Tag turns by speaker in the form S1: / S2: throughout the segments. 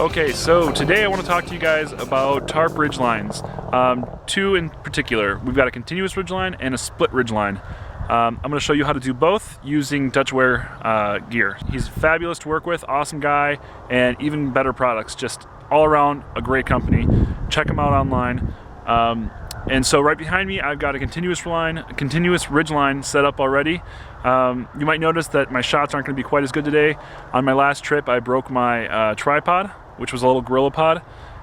S1: Okay, so today I want to talk to you guys about tarp ridge lines. Two in particular. We've got a continuous ridge line and a split ridge line. I'm going to show you how to do both using Dutch Ware gear. He's fabulous to work with, awesome guy, and even better products. Just all around a great company. Check him out online. And so right behind me I've got a continuous ridge line set up already. You might notice that my shots aren't going to be quite as good today. On my last trip I broke my tripod, which was a little gorilla pod,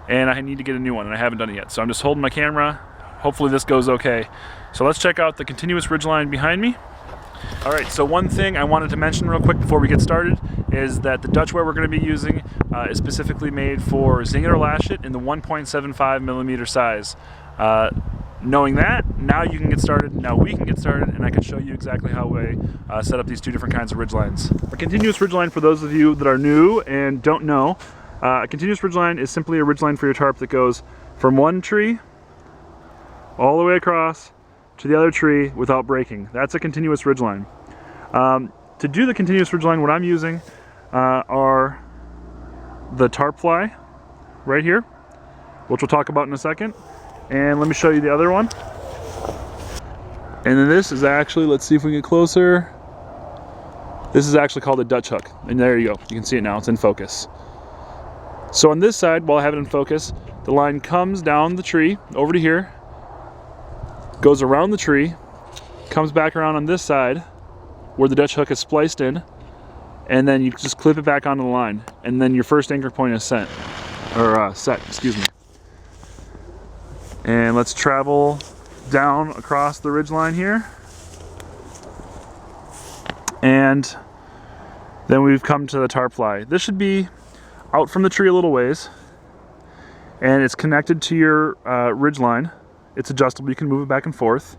S1: and I need to get a new one and I haven't done it yet. So I'm just holding my camera. Hopefully this goes okay. So let's check out the continuous ridge line behind me. Alright, so one thing I wanted to mention real quick before we get started is that the Dutch Ware we're going to be using is specifically made for zing it or lash it in the 1.75 millimeter size. Knowing that, now you can get started, now we can get started, and I can show you exactly how we set up these two different kinds of ridge lines. A continuous ridge line, for those of you that are new and don't know, a continuous ridge line is simply a ridge line for your tarp that goes from one tree all the way across to the other tree without breaking. That's a continuous ridge line. To do the continuous ridge line, what I'm using are the tarp fly right here, which we'll talk about in a second. And let me show you the other one. And then this is actually, let's see if we can get closer. This is actually called a Dutch hook. And there you go, you can see it now, it's in focus. So on this side, while I have it in focus, the line comes down the tree over to here, goes around the tree, comes back around on this side where the Dutch hook is spliced in, and then you just clip it back onto the line, and then your first anchor point is set, excuse me. And let's travel down across the ridge line here, and then we've come to the tarp fly. This should be out from the tree a little ways, and it's connected to your ridge line. It's adjustable, you can move it back and forth.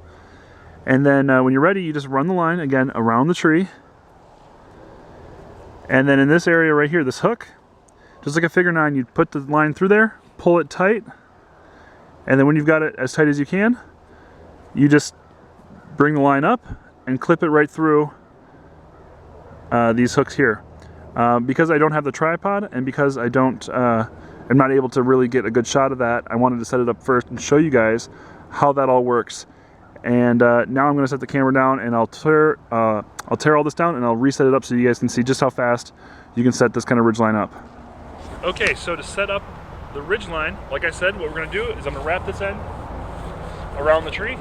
S1: And then when you're ready, you just run the line again around the tree. And then in this area right here, this hook, just like a figure 9, you put the line through there, pull it tight, and then when you've got it as tight as you can, you just bring the line up and clip it right through these hooks here. Because I don't have the tripod and because I'm not able to really get a good shot of that, I wanted to set it up first and show you guys how that all works. And now I'm going to set the camera down, and I'll tear all this down and I'll reset it up so you guys can see just how fast you can set this kind of ridge line up. Okay, so to set up the ridge line, like I said, what we're going to do is I'm going to wrap this end around the tree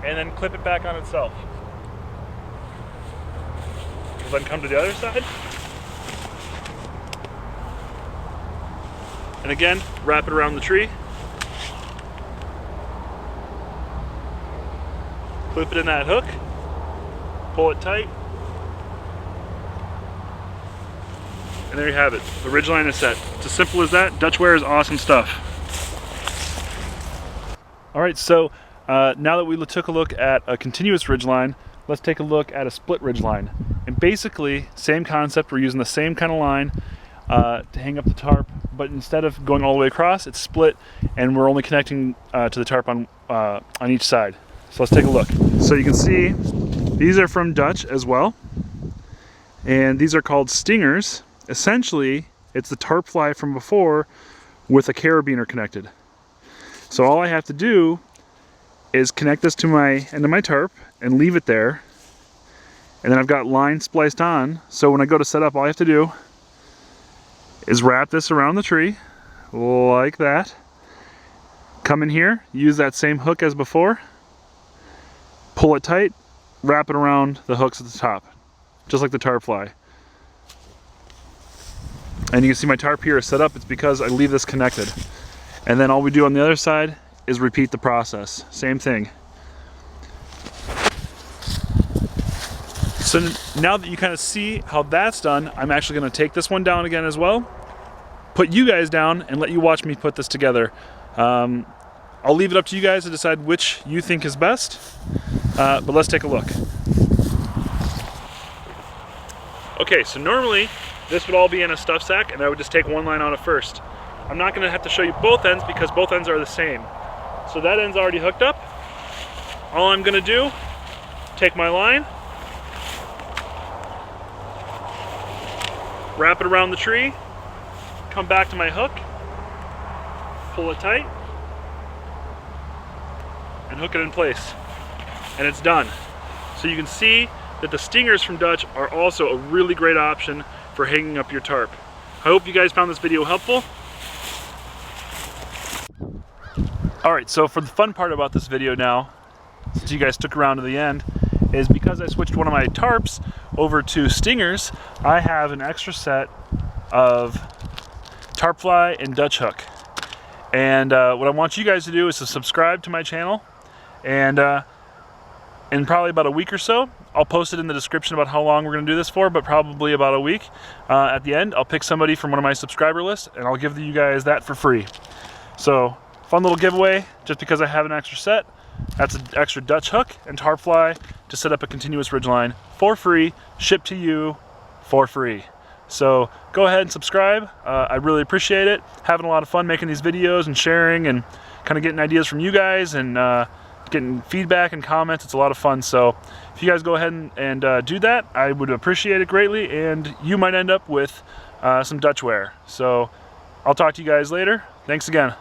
S1: and then clip it back on itself. We'll then come to the other side. And again, wrap it around the tree. Clip it in that hook. Pull it tight. And there you have it. The ridge line is set. It's as simple as that. Dutch Ware is awesome stuff. Alright, so now that we took a look at a continuous ridge line, let's take a look at a split ridge line. And basically, same concept, we're using the same kind of line to hang up the tarp, but instead of going all the way across, it's split, and we're only connecting to the tarp on each side. So let's take a look. So you can see, these are from Dutch as well, and these are called stingers. Essentially, it's the tarp fly from before with a carabiner connected. So all I have to do is connect this to my end of my tarp and leave it there. And then I've got line spliced on, so when I go to set up, all I have to do is wrap this around the tree, like that. Come in here, use that same hook as before, pull it tight, wrap it around the hooks at the top, just like the tarp fly. And you can see my tarp here is set up, it's because I leave this connected. And then all we do on the other side is repeat the process, same thing. So now that you kind of see how that's done, I'm actually going to take this one down again as well, put you guys down, and let you watch me put this together. I'll leave it up to you guys to decide which you think is best, but let's take a look. Okay, so normally this would all be in a stuff sack, and I would just take one line on it first. I'm not going to have to show you both ends because both ends are the same. So that end's already hooked up. All I'm going to do, take my line, wrap it around the tree, come back to my hook, pull it tight, and hook it in place. And it's done. So you can see that the stingers from Dutch are also a really great option for hanging up your tarp. I hope you guys found this video helpful. Alright, so for the fun part about this video now, since you guys stuck around to the end, is because I switched one of my tarps over to stingers, I have an extra set of tarp fly and Dutch hook. And what I want you guys to do is to subscribe to my channel, and in probably about a week or so, I'll post it in the description about how long we're going to do this for, but probably about a week. At the end, I'll pick somebody from one of my subscriber lists, and I'll give you guys that for free. So, fun little giveaway, just because I have an extra set. That's an extra Dutch hook and tarp fly to set up a continuous ridgeline for free, shipped to you for free. So go ahead and subscribe. I really appreciate it. Having a lot of fun making these videos and sharing and kind of getting ideas from you guys and getting feedback and comments. It's a lot of fun. So if you guys go ahead and do that, I would appreciate it greatly, and you might end up with some Dutch Ware. So I'll talk to you guys later. Thanks again.